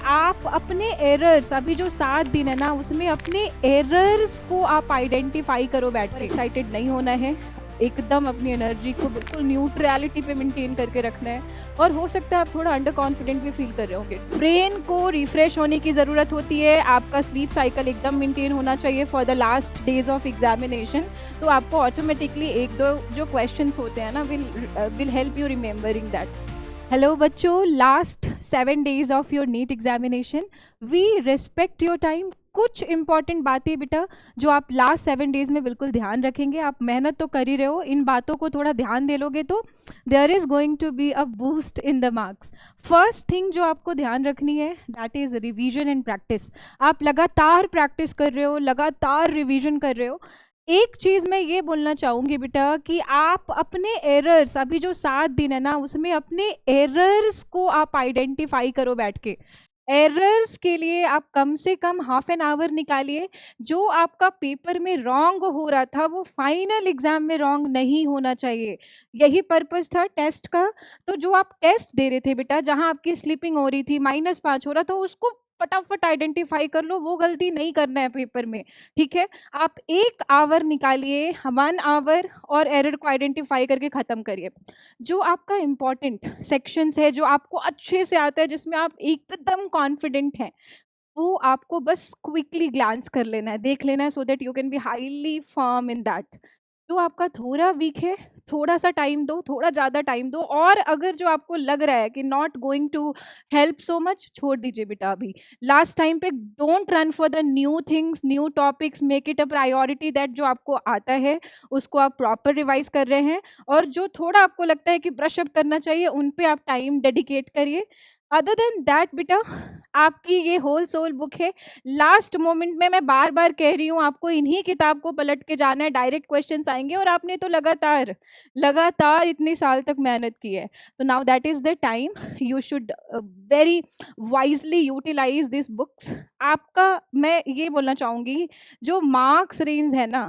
आप अपने एरर्स, अभी जो 7 दिन है ना उसमें अपने एरर्स को आप आइडेंटिफाई करो बैठ के। एक्साइटेड नहीं होना है, एकदम अपनी एनर्जी को बिल्कुल न्यूट्रलिटी पे मेंटेन करके रखना है। और हो सकता है आप थोड़ा अंडर कॉन्फिडेंट भी फील कर रहे होंगे। ब्रेन को रिफ्रेश होने की ज़रूरत होती है। आपका स्लीप साइकिल एकदम मेंटेन होना चाहिए for the last days of examination. तो आपको ऑटोमेटिकली एक दो जो क्वेश्चंस होते हैं ना will help you remembering that. Hello बच्चों, last 7 days of your NEET examination, we respect your time. कुछ इंपॉर्टेंट बातें बेटा जो आप लास्ट 7 days में बिल्कुल ध्यान रखेंगे। आप मेहनत तो कर ही रहे हो, इन बातों को थोड़ा ध्यान दे लोगे तो there is going to be a boost in the marks. First thing जो आपको ध्यान रखनी है that is revision and practice. आप लगातार प्रैक्टिस कर रहे हो, लगातार रिवीजन कर रहे हो। एक चीज मैं ये बोलना चाहूंगी बेटा कि आप अपने एरर्स, अभी जो 7 दिन है ना उसमें अपने एरर्स को आप आइडेंटिफाई करो बैठ के। एरर्स के लिए आप कम से कम हाफ एन आवर निकालिए। जो आपका पेपर में रॉन्ग हो रहा था वो फाइनल एग्जाम में रॉन्ग नहीं होना चाहिए। यही पर्पस था टेस्ट का। तो जो आप टेस्ट दे रहे थे बेटा, जहां आपकी स्लिपिंग हो रही थी, -5 हो रहा था, उसको फटाफट आइडेंटिफाई कर लो। वो गलती नहीं करना है पेपर में, ठीक है। आप 1 आवर निकालिए, 1 आवर, और एरर को आइडेंटिफाई करके ख़त्म करिए। जो आपका इम्पॉर्टेंट सेक्शंस है, जो आपको अच्छे से आता है, जिसमें आप एकदम कॉन्फिडेंट हैं, वो आपको बस क्विकली ग्लांस कर लेना है, देख लेना है, so that you can be highly firm in that. जो आपका थोड़ा वीक है, थोड़ा सा टाइम दो, थोड़ा ज़्यादा टाइम दो। और अगर जो आपको लग रहा है कि not going to help so much, छोड़ दीजिए बेटा। अभी लास्ट टाइम पे don't run for the new things, new topics. Make it a priority that जो आपको आता है उसको आप प्रॉपर रिवाइज कर रहे हैं, और जो थोड़ा आपको लगता है कि ब्रश अप करना चाहिए उन पे आप टाइम डेडिकेट करिए। अदर देन दैट बेटा, आपकी ये होल सोल बुक है। लास्ट मोमेंट में मैं बार बार कह रही हूँ, आपको इन्हीं किताब को पलट के जाना है, डायरेक्ट क्वेश्चंस आएंगे। और आपने तो लगातार लगातार इतने साल तक मेहनत की है। तो now that is the time you should very wisely utilise this books. आपका मैं ये बोलना चाहूँगी, जो मार्क्स रेंज है ना,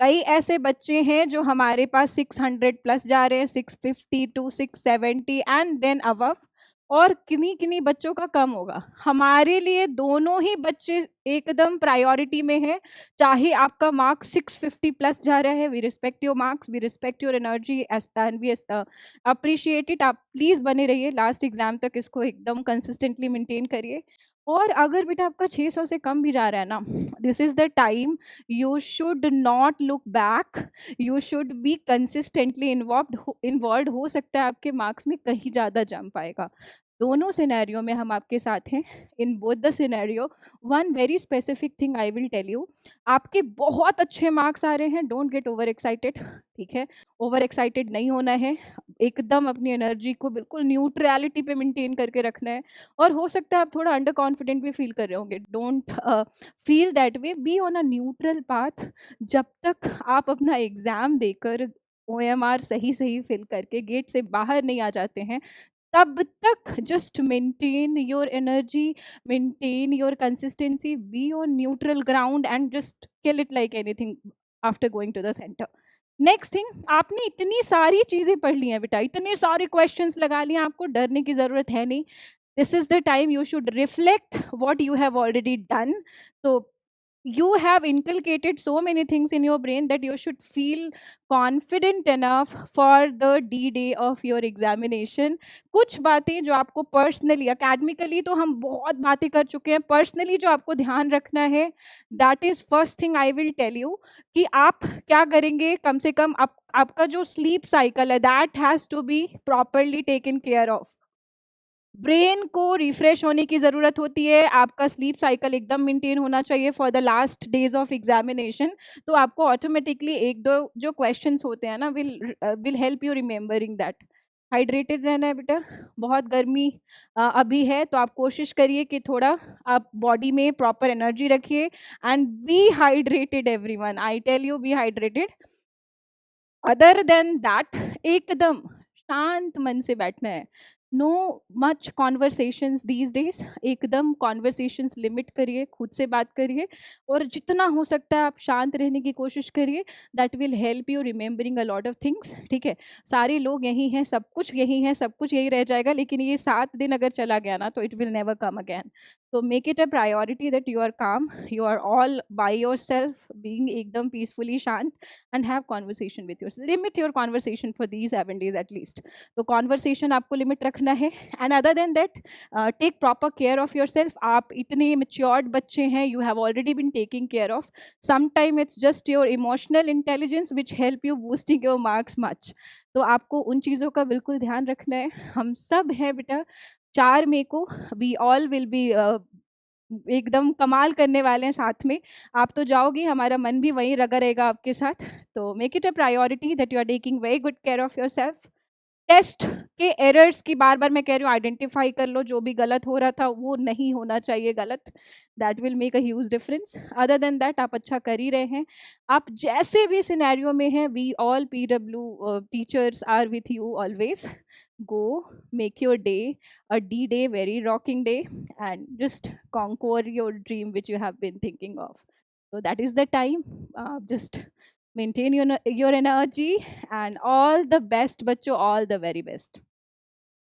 कई ऐसे बच्चे हैं जो हमारे पास 600 प्लस जा रहे हैं, 650 टू 670 एंड देन अबव, और किन्हीं किन्हीं बच्चों का कम होगा। हमारे लिए दोनों ही बच्चे एकदम प्रायोरिटी में है। चाहे आपका मार्क्स 650 प्लस जा रहा है, we respect your marks, we respect your energy and we appreciate it. आप प्लीज़ बने रहिए लास्ट एग्जाम तक, इसको एकदम कंसिस्टेंटली मेंटेन करिए। और अगर बेटा आपका 600 से कम भी जा रहा है ना, this is the time you should not look back, you should be consistently involved। हो सकता है आपके मार्क्स में कहीं ज़्यादा जंप आएगा। दोनों सिनेरियो में हम आपके साथ हैं। In both the scenario, one very specific thing I will tell you, आपके बहुत अच्छे मार्क्स आ रहे हैं, डोंट गेट ओवर एक्साइटेड, ठीक है। ओवर एक्साइटेड नहीं होना है, एकदम अपनी एनर्जी को बिल्कुल न्यूट्रलिटी पे मेंटेन करके रखना है। और हो सकता है आप थोड़ा अंडर कॉन्फिडेंट भी फील कर रहे होंगे, don't feel that way, be on a neutral path. जब तक आप अपना एग्जाम देकर OMR सही सही फिल करके गेट से बाहर नहीं आ जाते हैं, तब तक just maintain your energy, maintain your consistency, be on neutral ground and just kill it like anything after going to the centre. Next thing, आपने इतनी सारी चीज़ें पढ़ ली हैं बेटा, इतने सारे क्वेश्चंस लगा लिए, आपको डरने की ज़रूरत है नहीं। This is the time you should reflect what you have already done. So you have inculcated so many things in your brain that you should feel confident enough for the D-Day of your examination. कुछ बातें जो आपको personally, academically तो हम बहुत बातें कर चुके हैं, पर्सनली जो आपको ध्यान रखना है, that is first thing I will tell you, कि आप क्या करेंगे। कम से कम आपका जो स्लीप साइकिल है, that has to be properly taken care of. Brain को रिफ्रेश होने की ज़रूरत होती है। आपका स्लीप साइकिल एकदम मेंटेन होना चाहिए for the last days of examination. तो आपको ऑटोमेटिकली एक दो जो क्वेश्चंस होते हैं ना will help you remembering that. Hydrated रहना है बेटा, बहुत गर्मी अभी है, तो आप कोशिश करिए कि थोड़ा आप बॉडी में प्रॉपर एनर्जी रखिए and be hydrated everyone, I tell you, be hydrated. Other than that, एकदम शांत मन से बैठना है। No much conversations these days, एकदम कॉन्वर्सेशंस लिमिट करिए, खुद से बात करिए और जितना हो सकता है आप शांत रहने की कोशिश करिए. That will help you remembering a lot of things. ठीक है, सारे लोग यही हैं, सब कुछ यही है, सब कुछ यही रह जाएगा, लेकिन ये 7 दिन अगर चला गया ना तो it will never come again. So make it a priority that you are calm, you are all by yourself, being ekdam peacefully shant, and have conversation with yourself. Limit your conversation for these 7 days at least. तो conversation आपको limit रखना है. And other than that, take proper care of yourself. आप इतने matured बच्चे हैं, you have already been taking care of. Sometime it's just your emotional intelligence which help you boosting your marks much. तो आपको उन चीज़ों का बिल्कुल ध्यान रखना है. हम सब हैं बेटा, 4 मई को वी ऑल विल बी एकदम कमाल करने वाले हैं साथ में. आप तो जाओगी, हमारा मन भी वहीं लगा रहेगा आपके साथ. तो make it a priority that you are taking very good care of yourself. Test के एरर्स की बार बार मैं कह रही हूँ, आइडेंटिफाई कर लो. जो भी गलत हो रहा था वो नहीं होना चाहिए गलत. That will make a huge difference. Other than that आप अच्छा कर ही रहे हैं. आप जैसे भी सिनेरियो में हैं, we all PW teachers are with you always. Go make your day a D-Day, very rocking day, and just conquer your dream which you have been thinking of. So that is the time. Just maintain your energy, and all the best, bachcho, all the very best.